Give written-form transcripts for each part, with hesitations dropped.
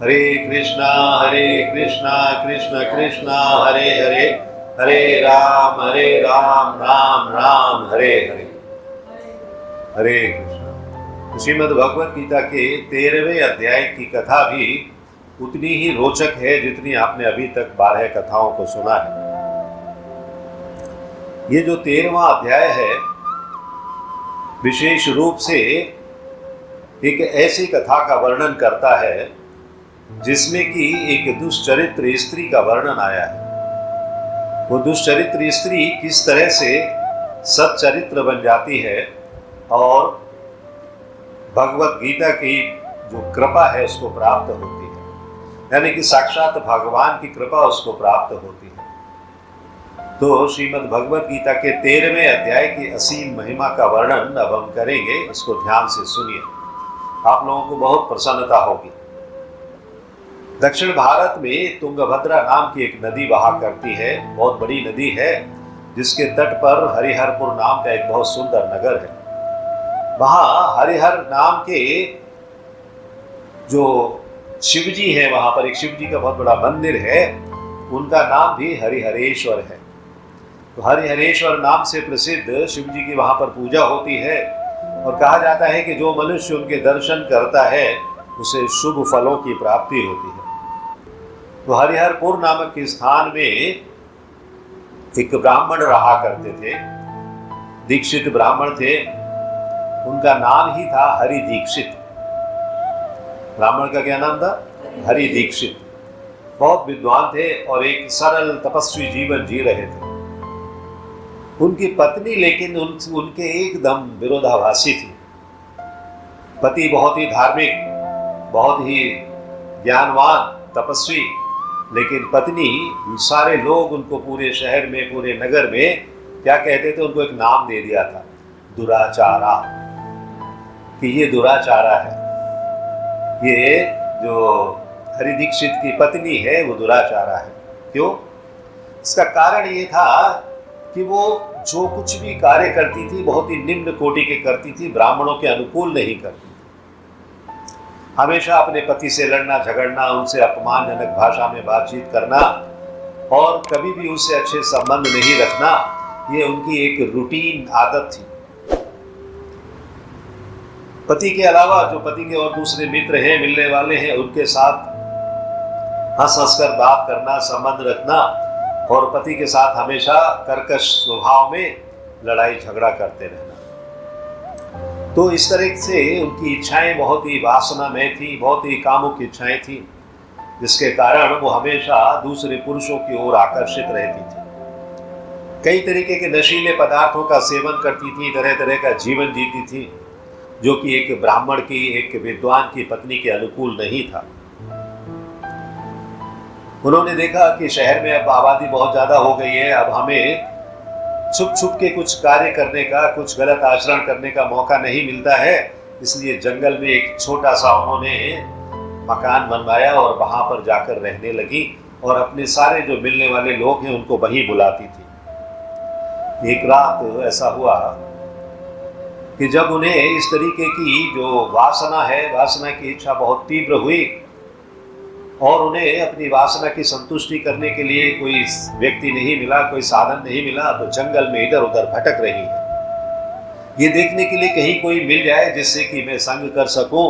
हरे कृष्णा कृष्ण कृष्णा हरे हरे, हरे राम राम राम हरे हरे। हरे कृष्णा। श्रीमद् भगवत गीता के 13वें अध्याय की कथा भी उतनी ही रोचक है जितनी आपने अभी तक 12 कथाओं को सुना है। ये जो 13वां अध्याय है विशेष रूप से एक ऐसी कथा का वर्णन करता है जिसमें कि एक दुष्चरित्र स्त्री का वर्णन आया है। वो दुष्चरित्र स्त्री किस तरह से सच्चरित्र बन जाती है और भगवत गीता की जो कृपा है उसको प्राप्त होती है, यानी कि साक्षात भगवान की कृपा उसको प्राप्त होती है। तो श्रीमद् भगवत गीता के 13वें अध्याय की असीम महिमा का वर्णन अब हम करेंगे। इसको ध्यान से सुनिए, आप लोगों को बहुत प्रसन्नता होगी। दक्षिण भारत में तुंगभद्रा नाम की एक नदी बहा करती है, बहुत बड़ी नदी है, जिसके तट पर हरिहरपुर नाम का एक बहुत सुंदर नगर है। वहाँ हरिहर नाम के जो शिवजी हैं, वहाँ पर एक शिवजी का बहुत बड़ा मंदिर है, उनका नाम भी हरिहरेश्वर है। तो हरिहरेश्वर नाम से प्रसिद्ध शिवजी की वहाँ पर पूजा होती है और कहा जाता है कि जो मनुष्य उनके दर्शन करता है उसे शुभ फलों की प्राप्ति होती है। तो हरिहरपुर नामक के स्थान में एक ब्राह्मण रहा करते थे, दीक्षित ब्राह्मण थे। उनका नाम ही था हरि दीक्षित। ब्राह्मण का क्या नाम था? हरि दीक्षित। बहुत विद्वान थे और एक सरल तपस्वी जीवन जी रहे थे। उनकी पत्नी लेकिन उनके एकदम विरोधाभासी थी। पति बहुत ही धार्मिक, बहुत ही ज्ञानवान, तपस्वी, लेकिन पत्नी, सारे लोग उनको पूरे शहर में, पूरे नगर में क्या कहते थे? उनको एक नाम दे दिया था, दुराचारा, कि ये दुराचारा है। ये जो हरि दीक्षित की पत्नी है वो दुराचारा है। क्यों? इसका कारण ये था कि वो जो कुछ भी कार्य करती थी बहुत ही निम्न कोटि के करती थी, ब्राह्मणों के अनुकूल नहीं करती। हमेशा अपने पति से लड़ना झगड़ना, उनसे अपमानजनक भाषा में बातचीत करना और कभी भी उससे अच्छे संबंध नहीं रखना, ये उनकी एक रूटीन आदत थी। पति के अलावा जो पति के और दूसरे मित्र हैं, मिलने वाले हैं, उनके साथ हंस हंस कर बात करना, संबंध रखना, और पति के साथ हमेशा कर्कश स्वभाव में लड़ाई झगड़ा करते रहना। तो इस तरह से उनकी इच्छाएं बहुत ही वासनामय थी, बहुत ही कामुक इच्छाएं थी, जिसके कारण वो हमेशा दूसरे पुरुषों की ओर आकर्षित रहती थी। कई तरीके के नशीले पदार्थों का सेवन करती थी, तरह तरह का जीवन जीती थी, जो कि एक ब्राह्मण की, एक विद्वान की पत्नी के अनुकूल नहीं था। उन्होंने देखा कि शहर में अब आबादी बहुत ज्यादा हो गई है, अब हमें छुप छुप के कुछ कार्य करने का, कुछ गलत आचरण करने का मौका नहीं मिलता है, इसलिए जंगल में एक छोटा सा उन्होंने मकान बनवाया और वहां पर जाकर रहने लगी और अपने सारे जो मिलने वाले लोग हैं उनको वहीं बुलाती थी। एक रात ऐसा हुआ कि जब उन्हें इस तरीके की जो वासना है, वासना की इच्छा बहुत तीव्र हुई और उन्हें अपनी वासना की संतुष्टि करने के लिए कोई व्यक्ति नहीं मिला, कोई साधन नहीं मिला, तो जंगल में इधर उधर भटक रही है, ये देखने के लिए कहीं कोई मिल जाए जिससे कि मैं संग कर सकूं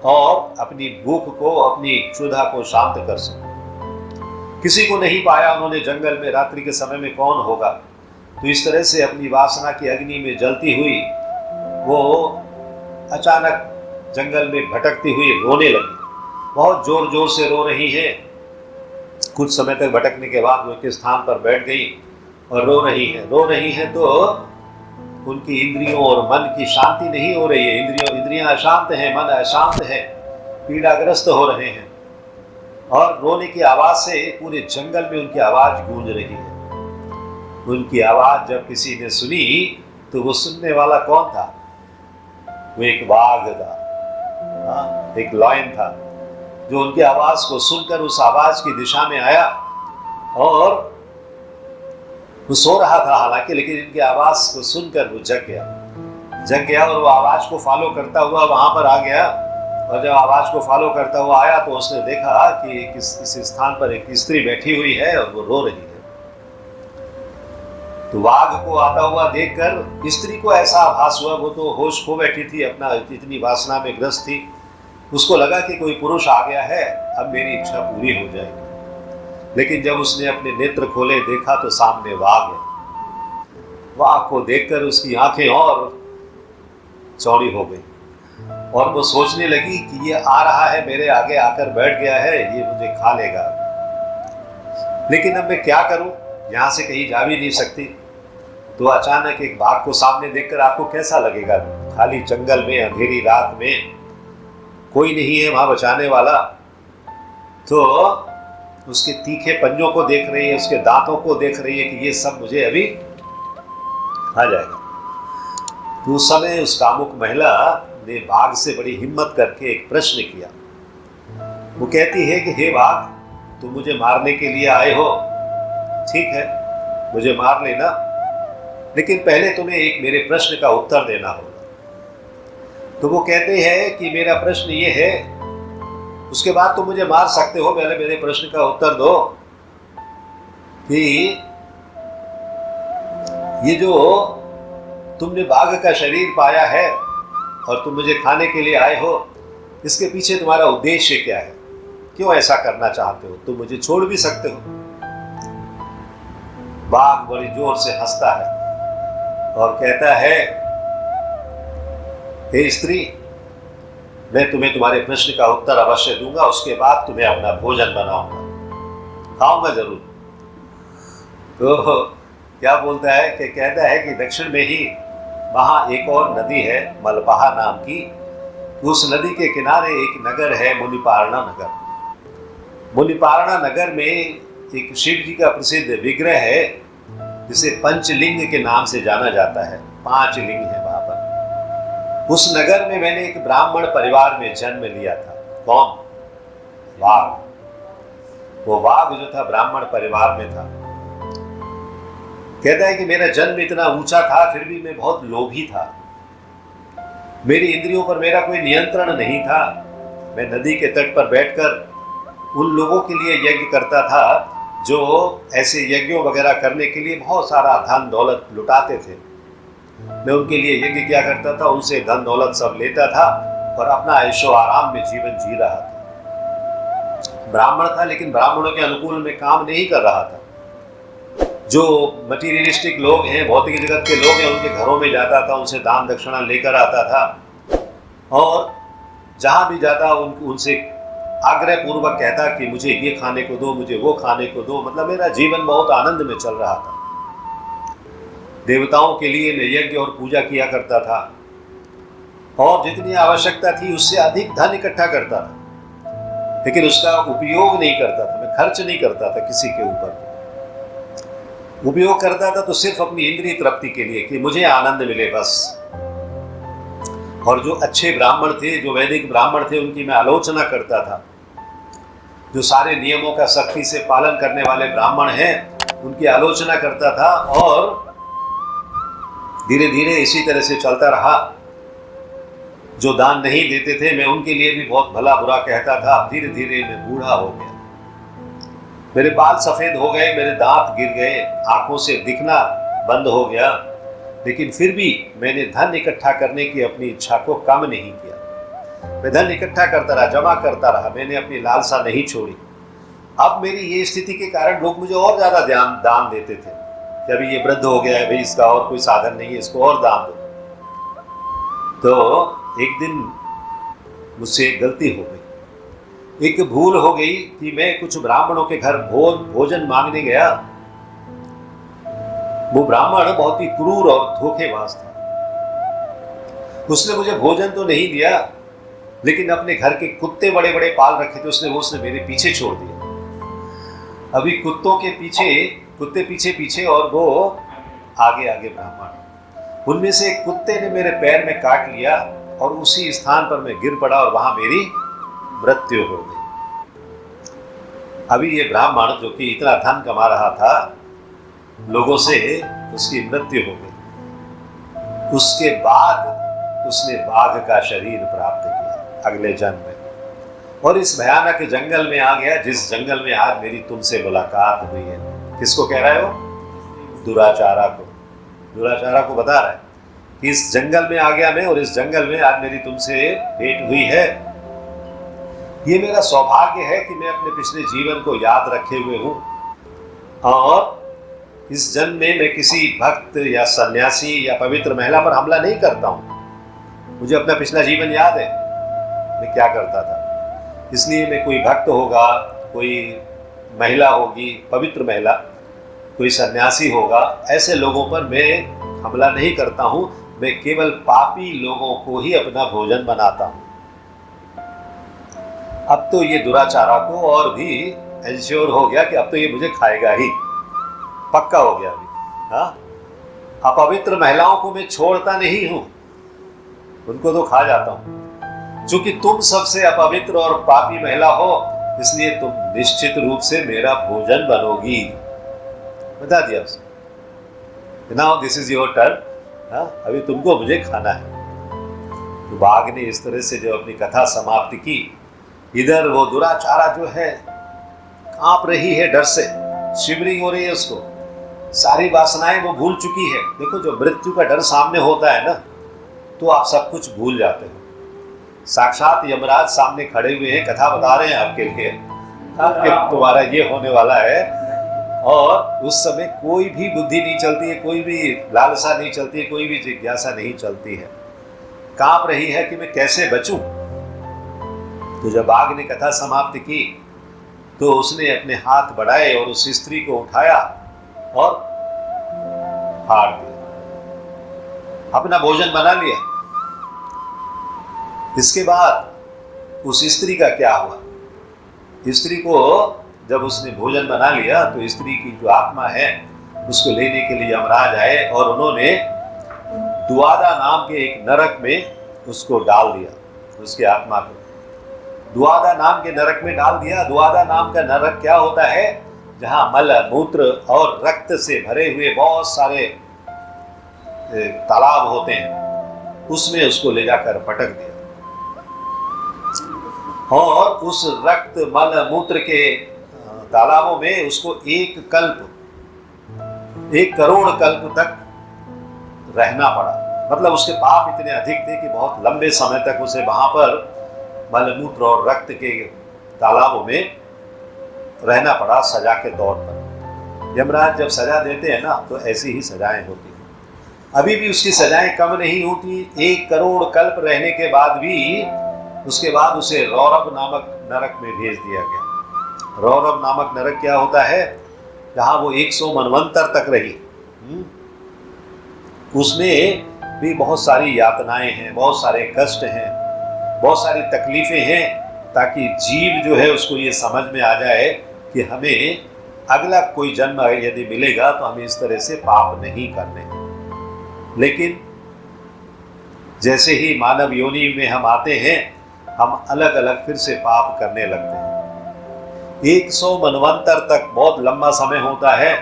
और अपनी भूख को, अपनी क्षुधा को शांत कर सकूं। किसी को नहीं पाया उन्होंने जंगल में, रात्रि के समय में कौन होगा। तो इस तरह से अपनी वासना की अग्नि में जलती हुई वो अचानक जंगल में भटकती हुई रोने लगी। बहुत जोर जोर से रो रही है। कुछ समय तक भटकने के बाद वो एक स्थान पर बैठ गई और रो रही है तो उनकी इंद्रियों और मन की शांति नहीं हो रही है। इंद्रियां अशांत हैं, मन अशांत है, पीड़ाग्रस्त हो रहे हैं और रोने की आवाज से पूरे जंगल में उनकी आवाज गूंज रही है। उनकी आवाज जब किसी ने सुनी तो वो सुनने वाला कौन था? वो एक बाघ था, एक लॉयन था, जो उनकी आवाज को सुनकर उस आवाज की दिशा में आया और वो सो रहा था हालांकि, लेकिन इनकी आवाज को सुनकर वो जग गया और वो आवाज को फॉलो करता हुआ वहां पर आ गया और जब आवाज को फॉलो करता हुआ आया तो उसने देखा कि किस स्थान पर एक स्त्री बैठी हुई है और वो रो रही है। तो वाघ को आता हुआ देखकर स्त्री को ऐसा आभास हुआ, वो तो होश खो बैठी थी, अपना इतनी वासना में ग्रस्त थी, उसको लगा कि कोई पुरुष आ गया है, अब मेरी इच्छा पूरी हो जाएगी। लेकिन जब उसने अपने नेत्र खोले, देखा तो सामने वाघ है। वाघ को देखकर उसकी आंखें और चौड़ी हो गई और वो सोचने लगी कि ये आ रहा है, मेरे आगे आकर बैठ गया है, ये मुझे खा लेगा। लेकिन अब मैं क्या करूं, यहां से कहीं जा भी नहीं सकती। तो अचानक एक बाघ को सामने देखकर आपको कैसा लगेगा? खाली जंगल में, अंधेरी रात में, कोई नहीं है वहां बचाने वाला। तो उसके तीखे पंजों को देख रही है, उसके दांतों को देख रही है कि ये सब मुझे अभी खा जाएगा। तो उस समय उस कामुक महिला ने बाघ से बड़ी हिम्मत करके एक प्रश्न किया। वो कहती है कि हे बाघ, तुम मुझे मारने के लिए आए हो, ठीक है, मुझे मार लेना, लेकिन पहले तुम्हें एक मेरे प्रश्न का उत्तर देना होगा। तो वो कहते हैं कि मेरा प्रश्न ये है, उसके बाद तुम मुझे मार सकते हो, पहले मेरे प्रश्न का उत्तर दो कि ये जो तुमने बाघ का शरीर पाया है और तुम मुझे खाने के लिए आए हो, इसके पीछे तुम्हारा उद्देश्य क्या है? क्यों ऐसा करना चाहते हो? तुम मुझे छोड़ भी सकते हो। बाघ बड़ी जोर से हंसता है और कहता है, हे स्त्री, मैं तुम्हें तुम्हारे प्रश्न का उत्तर अवश्य दूंगा, उसके बाद तुम्हें अपना भोजन बनाऊंगा, खाऊंगा जरूर। तो क्या बोलता है कि कहता है कि दक्षिण में ही वहां एक और नदी है, मलपहा नाम की। उस नदी के किनारे एक नगर है, मुनिपार्णा नगर। मुनिपार्णा नगर में एक शिव जी का प्रसिद्ध विग्रह है, जिसे पंचलिंग के नाम से जाना जाता है। 5 लिंग है वहां पर। उस नगर में मैंने एक ब्राह्मण परिवार में जन्म लिया था। कौन? वाघ। वो वाघ जो था ब्राह्मण परिवार में था। कहता है कि मेरा जन्म इतना ऊंचा था, फिर भी मैं बहुत लोभी था। मेरी इंद्रियों पर मेरा कोई नियंत्रण नहीं था। मैं नदी के तट पर बैठकर उन लोगों के लिए यज्ञ करता था जो ऐसे यज्ञों वगैरह करने के लिए बहुत सारा धन दौलत लुटाते थे। मैं उनके लिए यज्ञ किया करता था, उनसे धन दौलत सब लेता था और अपना ऐशो आराम में जीवन जी रहा था। ब्राह्मण था, लेकिन ब्राह्मणों के अनुकूल में काम नहीं कर रहा था। जो मटीरियलिस्टिक लोग हैं, भौतिक जगत के लोग हैं, उनके घरों में जाता था, उनसे दान दक्षिणा लेकर आता था और जहां भी जाता उनसे आग्रह पूर्वक कहता कि मुझे ये खाने को दो, मुझे वो खाने को दो। मतलब मेरा जीवन बहुत आनंद में चल रहा था। देवताओं के लिए मैं यज्ञ और पूजा किया करता था और जितनी आवश्यकता थी उससे अधिक धन इकट्ठा करता था, लेकिन उसका उपयोग नहीं करता था। मैं खर्च नहीं करता था किसी के ऊपर, उपयोग करता था तो सिर्फ अपनी इंद्रिय तृप्ति के लिए कि मुझे आनंद मिले बस। और जो अच्छे ब्राह्मण थे, जो वैदिक ब्राह्मण थे, उनकी मैं आलोचना करता था। जो सारे नियमों का सख्ती से पालन करने वाले ब्राह्मण हैं, उनकी आलोचना करता था और धीरे धीरे इसी तरह से चलता रहा। जो दान नहीं देते थे, मैं उनके लिए भी बहुत भला बुरा कहता था। धीरे धीरे मैं बूढ़ा हो गया, मेरे बाल सफेद हो गए, मेरे दांत गिर गए, आंखों से दिखना बंद हो गया, लेकिन फिर भी मैंने धन इकट्ठा करने की अपनी इच्छा को कम नहीं किया। मैं धन इकट्ठा करता रहा, जमा करता रहा, मैंने अपनी लालसा नहीं छोड़ी। अब मेरी ये स्थिति के कारण लोग मुझे और ज्यादा दान देते थे कि अभी ये वृद्ध हो गया है भाई, इसका और कोई साधन नहीं है, इसको और दान दो। तो एक दिन मुझसे एक गलती हो गई, एक भूल हो गई कि मैं कुछ ब्राह्मणों के घर भोजन मांगने गया। वो ब्राह्मण बहुत ही क्रूर और धोखेबाज था। उसने मुझे भोजन तो नहीं दिया, लेकिन अपने घर के कुत्ते बड़े बड़े पाल रखे थे, उसने मेरे पीछे छोड़ दिया। अभी कुत्ते पीछे पीछे और वो आगे आगे ब्राह्मण। उनमें से एक कुत्ते ने मेरे पैर में काट लिया और उसी स्थान पर मैं गिर पड़ा और वहां मेरी मृत्यु हो गई। अभी ये ब्राह्मण जो कि इतना धन कमा रहा था लोगों से, उसकी मृत्यु हो गई। उसके बाद उसने बाघ का शरीर प्राप्त किया। अगले जन्म में, और इस भयानक जंगल में आ गया जिस जंगल में आज मेरी तुमसे मुलाकात हुई है। किसको कह रहा है वो? दुराचारा को। दुराचारा को बता रहा है कि इस जंगल में आ गया मैं, और इस जंगल में आज मेरी तुमसे भेंट हुई है। ये मेरा सौभाग्य है कि मैं अपने पिछले जीवन को याद रखे हुए हूँ, और इस जन्म में मैं किसी भक्त या सन्यासी या पवित्र महिला पर हमला नहीं करता हूँ। मुझे अपना पिछला जीवन याद है, मैं क्या करता था। इसलिए मैं, कोई भक्त होगा, कोई महिला होगी पवित्र महिला, कोई सन्यासी होगा, ऐसे लोगों पर मैं हमला नहीं करता हूँ। मैं केवल पापी लोगों को ही अपना भोजन बनाता हूँ। अब तो ये दुराचारा को और भी एंश्योर हो गया कि अब तो ये मुझे खाएगा ही, पक्का हो गया अभी। हाँ, अपवित्र महिलाओं को मैं छोड़ता नहीं हूं, उनको तो खा जाता हूं। चूंकि तुम सबसे अपवित्र और पापी महिला हो, इसलिए तुम निश्चित रूप से मेरा भोजन बनोगी। बता दिया उसने, now this is your turn. हाँ, अभी तुमको मुझे खाना है। तो बाघ ने इस तरह से जो अपनी कथा समाप्त की, इधर वो दुराचारा जो है कांप रही है डर से, शिवरिंग हो रही है उसको, सारी वासनाएं वो भूल चुकी है। देखो, जो मृत्यु का डर सामने होता है ना, तो आप सब कुछ भूल जाते हो। साक्षात यमराज सामने खड़े हुए हैं, कथा बता रहे हैं आपके लिए, आपके तुम्हारा ये होने वाला है, और उस समय कोई भी बुद्धि नहीं चलती है, कोई भी लालसा नहीं चलती है, कोई भी जिज्ञासा नहीं चलती है। कांप रही है कि मैं कैसे बचूं। तो जब बाघ ने कथा समाप्त की, तो उसने अपने हाथ बढ़ाए और उस स्त्री को उठाया और फाड़ दिया, अपना भोजन बना लिया। इसके बाद उस स्त्री का क्या हुआ? स्त्री को जब उसने भोजन बना लिया, तो स्त्री की जो आत्मा है उसको लेने के लिए यमराज आए, और उन्होंने दुआदा नाम के एक नरक में उसको डाल दिया, उसकी आत्मा को दुआदा नाम के नरक में डाल दिया। दुआदा नाम का नरक क्या होता है? जहां मल, मूत्र और रक्त से भरे हुए बहुत सारे तालाब होते हैं, उसमें उसको ले जाकर पटक दिया, और उस रक्त, मल, मूत्र के तालाबों में उसको 1 करोड़ कल्प तक रहना पड़ा। मतलब उसके पाप इतने अधिक थे कि बहुत लंबे समय तक उसे वहां पर मलमूत्र और रक्त के तालाबों में रहना पड़ा, सजा के तौर पर। यमराज जब सजा देते हैं ना, तो ऐसी ही सजाएं होती हैं। अभी भी उसकी सजाएं कम नहीं होती। 1 करोड़ कल्प रहने के बाद भी, उसके बाद उसे रौरव नामक नरक में भेज दिया गया। रौरव नामक नरक क्या होता है? जहां वो 100 मनवंतर तक रही। उसमें भी बहुत सारी यातनाएं हैं, बहुत सारे कष्ट हैं, बहुत सारी तकलीफें हैं, ताकि जीव जो है उसको ये समझ में आ जाए कि हमें अगला कोई जन्म यदि मिलेगा तो हमें इस तरह से पाप नहीं करने। लेकिन जैसे ही मानव योनि में हम आते हैं, हम अलग अलग फिर से पाप करने लगते हैं। 100 मनवंतर तक बहुत लंबा समय होता है।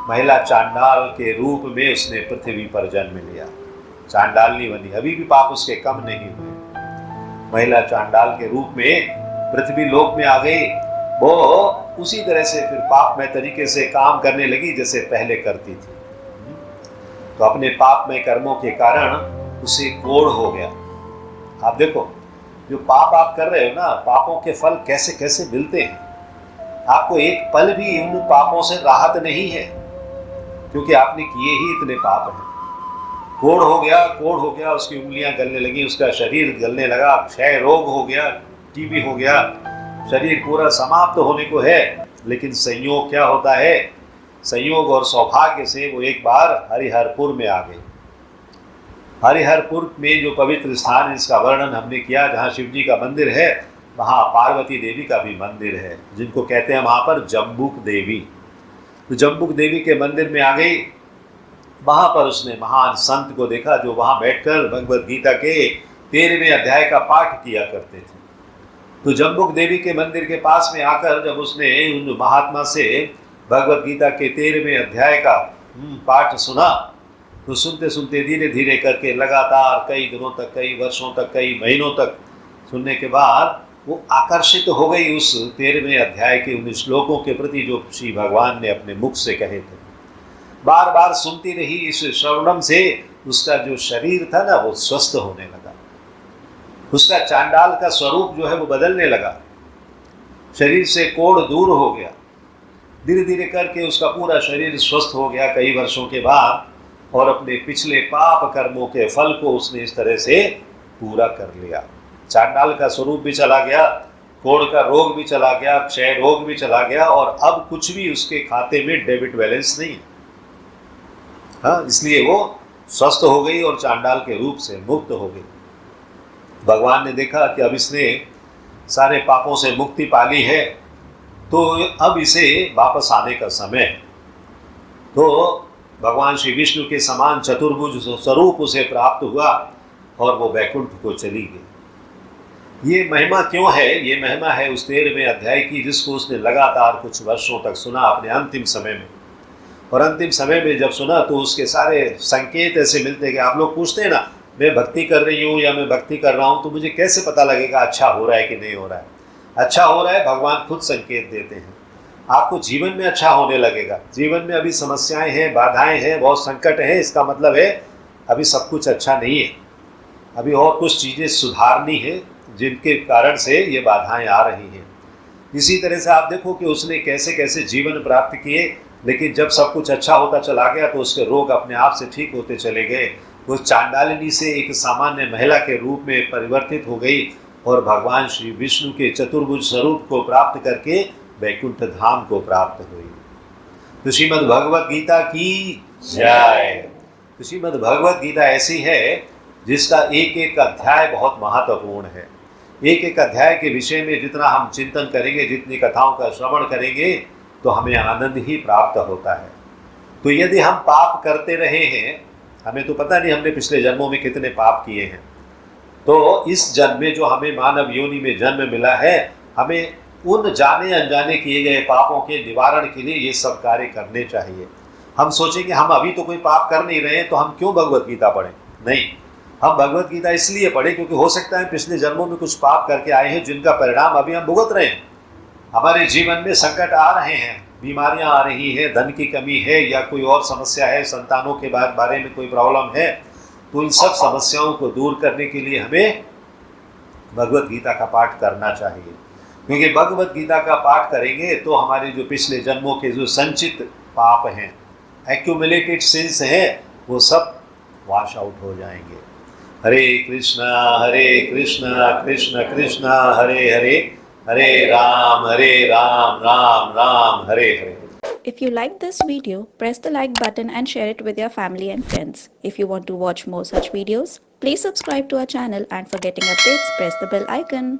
महिला चांडाल के रूप में उसने पृथ्वी पर जन्म लिया, चांडालनी बनी। अभी भी पाप उसके कम नहीं हुए। महिला चांडाल के रूप में पृथ्वी लोक में आ गई। वो उसी तरह से फिर पापमय तरीके से काम करने लगी जैसे पहले करती थी। तो अपने पापमय कर्मों के कारण उसे कोढ़ हो गया। आप देखो, जो पाप आप कर रहे हो ना, पापों के फल कैसे कैसे मिलते हैं। आपको एक पल भी उन पापों से राहत नहीं है, क्योंकि आपने किए ही इतने पाप हैं। कोढ़ हो गया, उसकी उंगलियां गलने लगी, उसका शरीर गलने लगा, क्षय रोग हो गया, टीबी हो गया, शरीर पूरा समाप्त होने को है। लेकिन संयोग क्या होता है? संयोग और सौभाग्य से वो एक बार हरिहरपुर में आ गई। हरिहरपुर में जो पवित्र स्थान, इसका वर्णन हमने किया, जहाँ शिव जी का मंदिर है, वहाँ पार्वती देवी का भी मंदिर है, जिनको कहते हैं वहाँ पर जम्बुक देवी। तो जम्बुक देवी के मंदिर में आ गई। वहाँ पर उसने महान संत को देखा, जो वहाँ बैठकर भगवद गीता के 13वें अध्याय का पाठ किया करते थे। तो जम्बुक देवी के मंदिर के पास में आकर जब उसने उन महात्मा से भगवद गीता के 13वें अध्याय का पाठ सुना, तो सुनते सुनते धीरे धीरे करके लगातार कई दिनों तक, कई वर्षों तक, कई महीनों तक सुनने के बाद वो आकर्षित हो गई उस 13वें अध्याय के उन श्लोकों के प्रति जो श्री भगवान ने अपने मुख से कहे थे। बार बार सुनती रही। इस श्रवणम से उसका जो शरीर था ना वो स्वस्थ होने लगा, उसका चांडाल का स्वरूप जो है वो बदलने लगा, शरीर से कोढ़ दूर हो गया, धीरे धीरे करके उसका पूरा शरीर स्वस्थ हो गया कई वर्षों के बाद, और अपने पिछले पाप कर्मों के फल को उसने इस तरह से पूरा कर लिया। चांडाल का स्वरूप भी चला गया, कोढ़ का रोग भी चला गया, क्षय रोग भी चला गया, और अब कुछ भी उसके खाते में डेबिट बैलेंस नहीं है। हाँ, इसलिए वो स्वस्थ हो गई और चांडाल के रूप से मुक्त हो गई। भगवान ने देखा कि अब इसने सारे पापों से मुक्ति पा ली है, तो अब इसे वापस आने का समय है। तो भगवान श्री विष्णु के समान चतुर्भुज स्वरूप उसे प्राप्त हुआ और वो वैकुंठ को चली गई। ये महिमा क्यों है? ये महिमा है उस 13वें अध्याय की, जिसको उसने लगातार कुछ वर्षों तक सुना अपने अंतिम समय में। और अंतिम समय में जब सुना तो उसके सारे संकेत ऐसे मिलते कि आप लोग पूछते हैं ना, मैं भक्ति कर रही हूँ या मैं भक्ति कर रहा हूँ, तो मुझे कैसे पता लगेगा अच्छा हो रहा है कि नहीं हो रहा है? अच्छा हो रहा है, भगवान खुद संकेत देते हैं। आपको जीवन में अच्छा होने लगेगा। जीवन में अभी समस्याएं हैं, बाधाएं हैं, बहुत संकट हैं, इसका मतलब है अभी सब कुछ अच्छा नहीं है, अभी और कुछ चीज़ें सुधारनी है जिनके कारण से ये बाधाएं आ रही हैं। इसी तरह से आप देखो कि उसने कैसे कैसे जीवन प्राप्त किए, लेकिन जब सब कुछ अच्छा होता चला गया तो उसके रोग अपने आप से ठीक होते चले गए। वो चांडालिनी से एक सामान्य महिला के रूप में परिवर्तित हो गई और भगवान श्री विष्णु के चतुर्भुज स्वरूप को प्राप्त करके वैकुंठ धाम को प्राप्त हुई। तो श्रीमद् भगवत गीता की जय। तो श्रीमद् भगवत गीता ऐसी है जिसका एक एक अध्याय बहुत महत्वपूर्ण है। एक एक अध्याय के विषय में जितना हम चिंतन करेंगे, जितनी कथाओं का श्रवण करेंगे, तो हमें आनंद ही प्राप्त होता है। तो यदि हम पाप करते रहे हैं, हमें तो पता नहीं हमने पिछले जन्मों में कितने पाप किए हैं, तो इस जन्म में जो हमें मानव योनि में जन्म मिला है, हमें उन जाने अनजाने किए गए पापों के निवारण के लिए ये सब कार्य करने चाहिए। हम सोचेंगे हम अभी तो कोई पाप कर नहीं रहे हैं, तो हम क्यों भगवत गीता पढ़ें? नहीं, हम भगवत गीता इसलिए पढ़ें क्योंकि हो सकता है पिछले जन्मों में कुछ पाप करके आए हैं जिनका परिणाम अभी हम भुगत रहे हैं। हमारे जीवन में संकट आ रहे हैं, बीमारियां आ रही है, धन की कमी है, या कोई और समस्या है, संतानों के बारे में कोई प्रॉब्लम है, तो इन सब समस्याओं को दूर करने के लिए हमें भगवत गीता का पाठ करना चाहिए। क्योंकि भगवत गीता का पाठ करेंगे तो हमारे जो पिछले जन्मों के जो संचित पाप हैं, एक्यूमुलेटेड सिंस हैं, वो सब वॉश आउट हो जाएंगे। हरे कृष्णा कृष्ण कृष्ण हरे हरे, हरे Ram Ram Ram Hare Hare. If you like this video, press the like button and share it with your family and friends. If you want to watch more such videos, please subscribe to our channel, and for getting updates, press the bell icon.